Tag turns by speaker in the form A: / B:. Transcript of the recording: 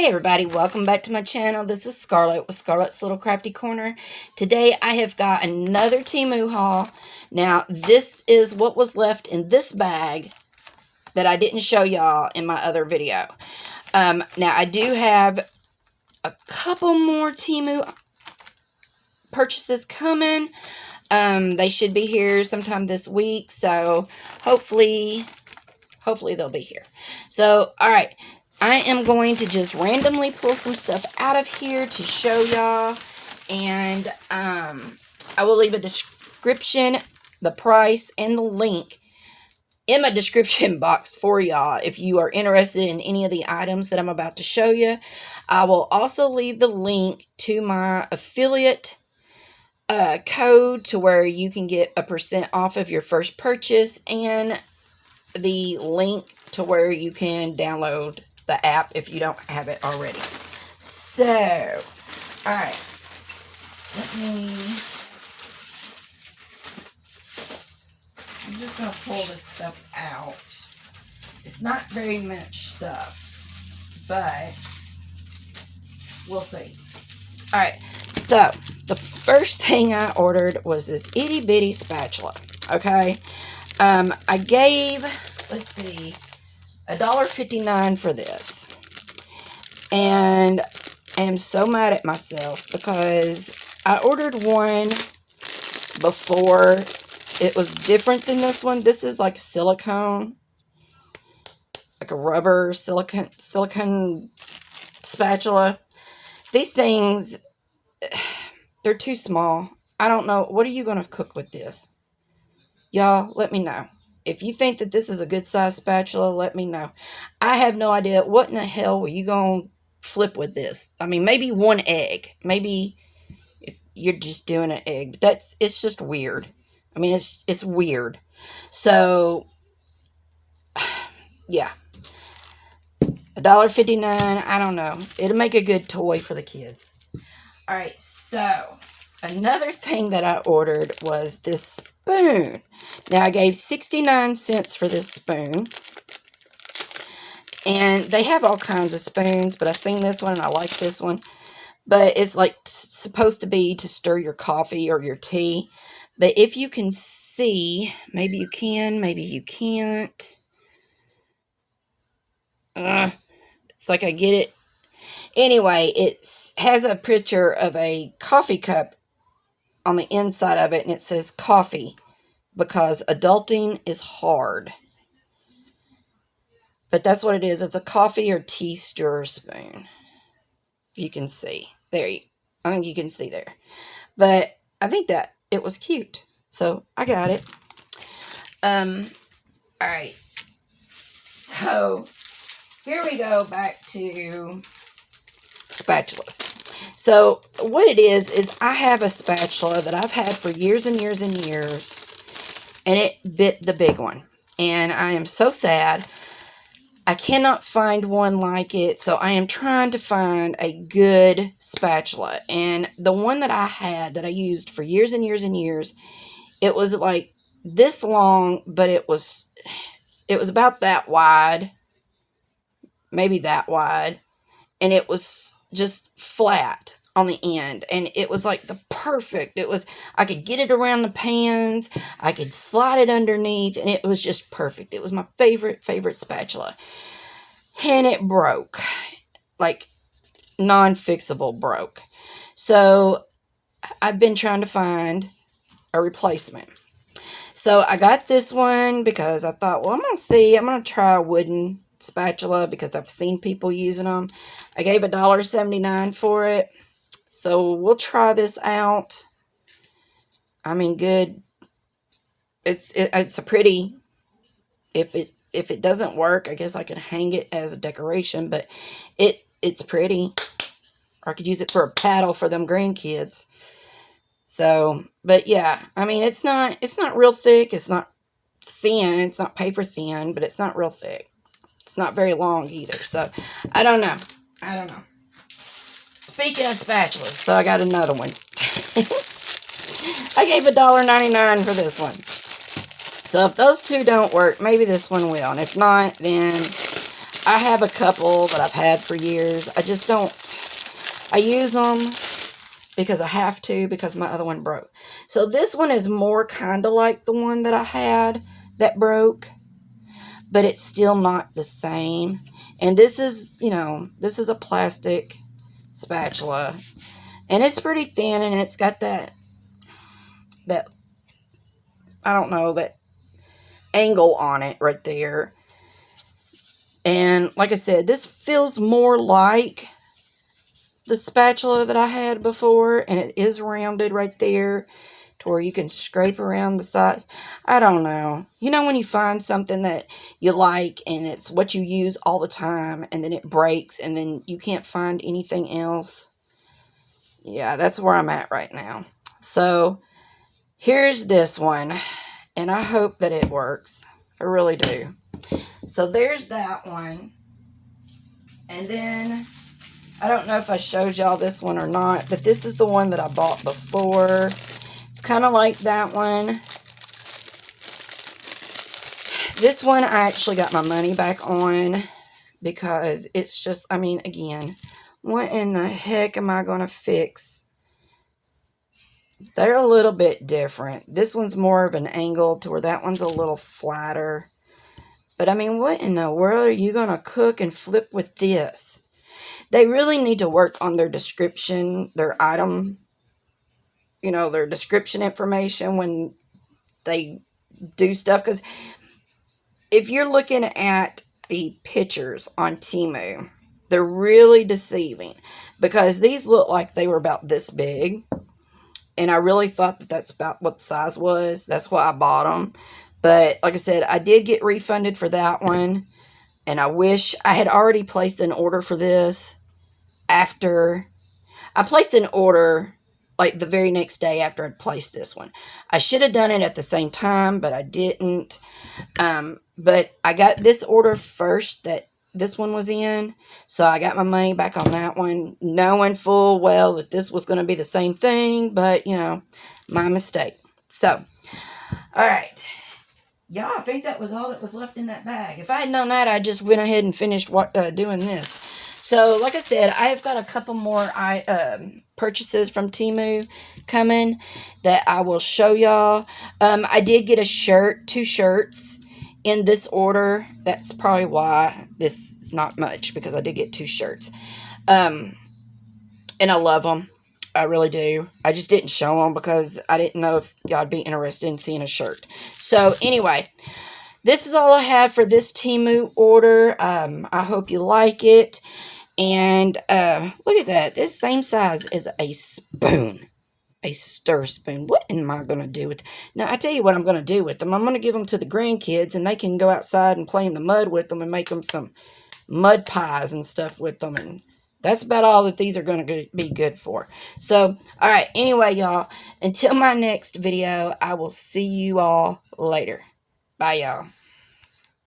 A: Hey everybody, welcome back to my channel. This is Scarlet with Scarlet's Little Crafty Corner. Today I have got another Temu haul. Now this is what was left in this bag that I didn't show y'all in my other video. Now I do have a couple more Temu purchases coming. They should be here sometime this week, so hopefully they'll be here. So, alright. I am going to just randomly pull some stuff out of here to show y'all, and I will leave a description, the price, and the link in my description box for y'all if you are interested in any of the items that I'm about to show you. I will also leave the link to my affiliate code to where you can get a % off of your first purchase, and the link to where you can download the app if you don't have it already. So, alright. I'm just going to pull this stuff out. It's not very much stuff, but we'll see. Alright, so the first thing I ordered was this itty bitty spatula. Okay, I gave, let's see, $1.59 for this, and I am so mad at myself because I ordered one before. It was different than this one. This is like silicone, like a rubber silicone spatula. These things, they're too small. I don't know. What are you going to cook with this? Y'all, let me know. If you think that this is a good size spatula, let me know. I have no idea. What in the hell were you going to flip with this? I mean, maybe one egg. Maybe if you're just doing an egg. But it's just weird. I mean, it's weird. So, yeah. $1.59, I don't know. It'll make a good toy for the kids. Alright, so another thing that I ordered was this spoon. Now, I gave 69 cents for this spoon. And they have all kinds of spoons, but I seen this one and I like this one. But it's like supposed to be to stir your coffee or your tea. But if you can see, maybe you can, maybe you can't. It's like I get it. Anyway, it has a picture of a coffee cup on the inside of it, and it says coffee because adulting is hard. But that's what it is. It's a coffee or tea stirrer spoon. You can see. I think you can see there. But I think that it was cute. So I got it. Alright. So here we go back to spatulas. So what it is I have a spatula that I've had for years and years and years, and it bit the big one, and I am so sad. I cannot find one like it, so I am trying to find a good spatula. And the one that I had that I used for years and years and years, it was like this long, but it was about that wide, maybe that wide, and it was just flat on the end, and it was like the perfect. I could get it around the pans, I could slide it underneath, and it was just perfect. It was my favorite spatula, and it broke, like non-fixable broke. So I've been trying to find a replacement. So I got this one because I thought, well, I'm going to try a wooden spatula because I've seen people using them. I gave $1.79 for it. So we'll try this out. I mean, good. It's a pretty. If it doesn't work, I guess I could hang it as a decoration, but it's pretty. Or I could use it for a paddle for them grandkids. So, but yeah, I mean, it's not real thick. It's not thin. It's not paper thin, but it's not real thick. It's not very long either. So, I don't know. Speaking of spatulas, so I got another one. I gave $1.99 for this one. So if those two don't work, maybe this one will. And if not, then I have a couple that I've had for years. I just don't, I use them because I have to, because my other one broke. So this one is more kind of like the one that I had that broke, but it's still not the same. And this is, you know, this is a plastic spatula, and it's pretty thin, and it's got that, I don't know, that angle on it right there. And like I said, this feels more like the spatula that I had before, and it is rounded right there to where you can scrape around the side. I don't know. You know when you find something that you like and it's what you use all the time, and then it breaks and then you can't find anything else? Yeah, that's where I'm at right now. So here's this one, and I hope that it works. I really do. So there's that one. And then, I don't know if I showed y'all this one or not, but this is the one that I bought before. It's kind of like that one. This one I actually got my money back on, because it's just, I mean, again, what in the heck am I going to fix? They're a little bit different. This one's more of an angle to where that one's a little flatter. But I mean, what in the world are you going to cook and flip with this? They really need to work on their description, their item, you know, their description information when they do stuff. Because if you're looking at the pictures on Temu, they're really deceiving. Because these look like they were about this big. And I really thought that that's about what the size was. That's why I bought them. But like I said, I did get refunded for that one. And I wish I had already placed an order for this after. I placed an order like the very next day after I'd placed this one. I should have done it at the same time, but I didn't. But I got this order first that this one was in. So I got my money back on that one, knowing full well that this was going to be the same thing. But, you know, my mistake. So, all right. Yeah, I think that was all that was left in that bag. If I had known that, I just went ahead and finished doing this. So, like I said, I've got a couple more purchases from Temu coming that I will show y'all. I did get a shirt, 2 shirts in this order. That's probably why this is not much, because I did get 2 shirts. And I love them. I really do. I just didn't show them because I didn't know if y'all would be interested in seeing a shirt. So, anyway, this is all I have for this Temu order. I hope you like it. And look at that. This same size as a spoon. A stir spoon. What am I going to do with... Now, I tell you what I'm going to do with them. I'm going to give them to the grandkids, and they can go outside and play in the mud with them and make them some mud pies and stuff with them. And that's about all that these are going to be good for. So, all right. Anyway, y'all, until my next video, I will see you all later. Bye, y'all.